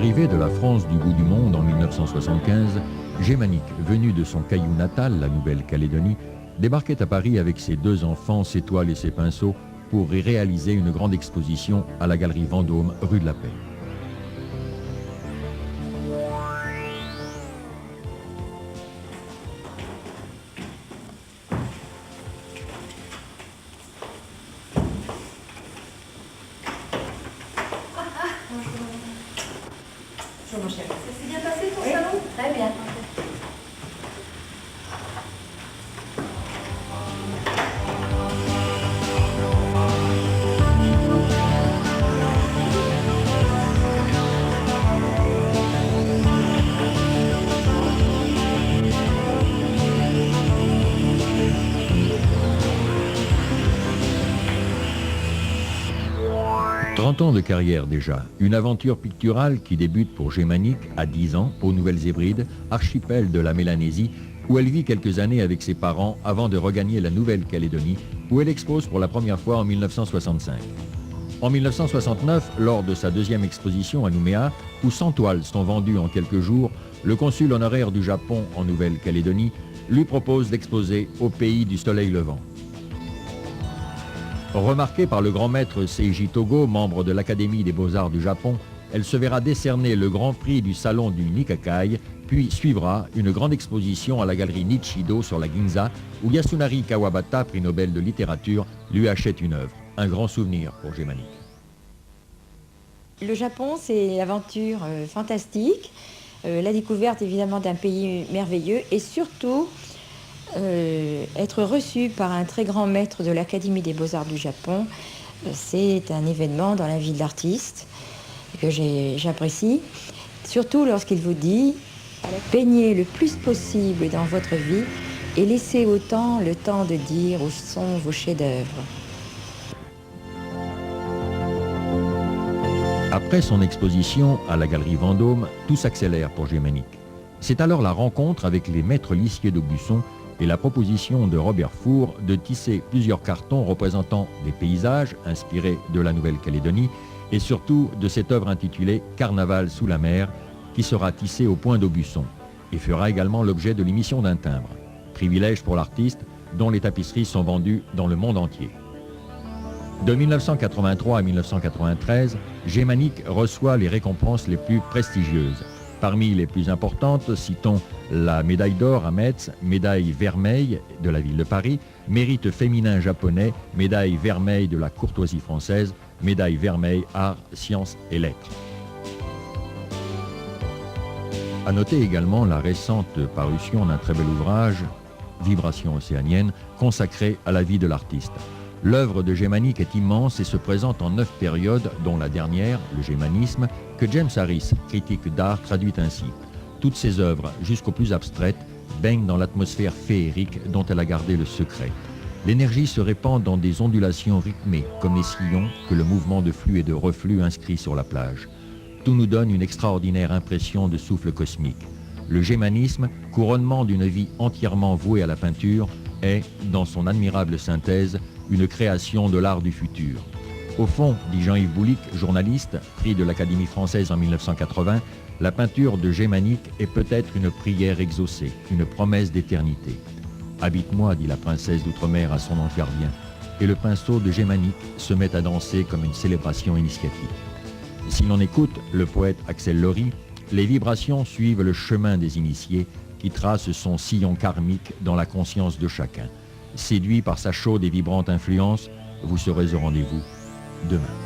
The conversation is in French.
l'arrivée de la France du bout du monde en 1975, Germanique, venu de son caillou natal, la Nouvelle-Calédonie, débarquait à Paris avec ses 2 enfants, ses toiles et ses pinceaux, pour y réaliser une grande exposition à la Galerie Vendôme, rue de la Paix. Bonjour mon cher. Ça s'est bien passé ton salon? Très bien. « 30 ans de carrière déjà, une aventure picturale qui débute pour Germanique à 10 ans aux Nouvelles-Hébrides, archipel de la Mélanésie, où elle vit quelques années avec ses parents avant de regagner la Nouvelle-Calédonie, où elle expose pour la première fois en 1965. En 1969, lors de sa 2e exposition à Nouméa, où 100 toiles sont vendues en quelques jours, le consul honoraire du Japon en Nouvelle-Calédonie lui propose d'exposer au pays du soleil levant. Remarquée par le grand maître Seiji Togo, membre de l'Académie des Beaux-Arts du Japon, elle se verra décerner le Grand Prix du Salon du Nikkakai, puis suivra une grande exposition à la galerie Nichido sur la Ginza, où Yasunari Kawabata, prix Nobel de littérature, lui achète une œuvre. Un grand souvenir pour Germanique. Le Japon, c'est une aventure fantastique, la découverte évidemment d'un pays merveilleux et surtout être reçu par un très grand maître de l'Académie des Beaux-Arts du Japon, c'est un événement dans la vie de l'artiste que j'apprécie, surtout lorsqu'il vous dit « Peignez le plus possible dans votre vie et laissez autant le temps de dire où sont vos chefs-d'œuvre. » Après son exposition à la Galerie Vendôme, tout s'accélère pour Germanique. C'est alors la rencontre avec les maîtres lissiers d'Aubusson et la proposition de Robert Four de tisser plusieurs cartons représentant des paysages inspirés de la Nouvelle-Calédonie et surtout de cette œuvre intitulée « Carnaval sous la mer » qui sera tissée au point d'Aubusson et fera également l'objet de l'émission d'un timbre. Privilège pour l'artiste dont les tapisseries sont vendues dans le monde entier. De 1983 à 1993, Germanique reçoit les récompenses les plus prestigieuses. Parmi les plus importantes, citons la médaille d'or à Metz, médaille vermeille de la ville de Paris, mérite féminin japonais, médaille vermeille de la courtoisie française, médaille vermeille arts, sciences et lettres. À noter également la récente parution d'un très bel ouvrage, Vibrations océaniennes, consacré à la vie de l'artiste. L'œuvre de Germanique est immense et se présente en 9 périodes, dont la dernière, le germanisme, que James Harris, critique d'art, traduit ainsi. Toutes ses œuvres, jusqu'aux plus abstraites, baignent dans l'atmosphère féerique dont elle a gardé le secret. L'énergie se répand dans des ondulations rythmées, comme les sillons que le mouvement de flux et de reflux inscrit sur la plage. Tout nous donne une extraordinaire impression de souffle cosmique. Le germanisme, couronnement d'une vie entièrement vouée à la peinture, est, dans son admirable synthèse, une création de l'art du futur. Au fond, dit Jean-Yves Boulic, journaliste, prix de l'Académie française en 1980, la peinture de Germanique est peut-être une prière exaucée, une promesse d'éternité. « Habite-moi », dit la princesse d'Outre-mer à son ange gardien, et le pinceau de Germanique se met à danser comme une célébration initiatique. Si l'on écoute le poète Axel Laurie, les vibrations suivent le chemin des initiés qui tracent son sillon karmique dans la conscience de chacun. Séduit par sa chaude et vibrante influence, vous serez au rendez-vous demain.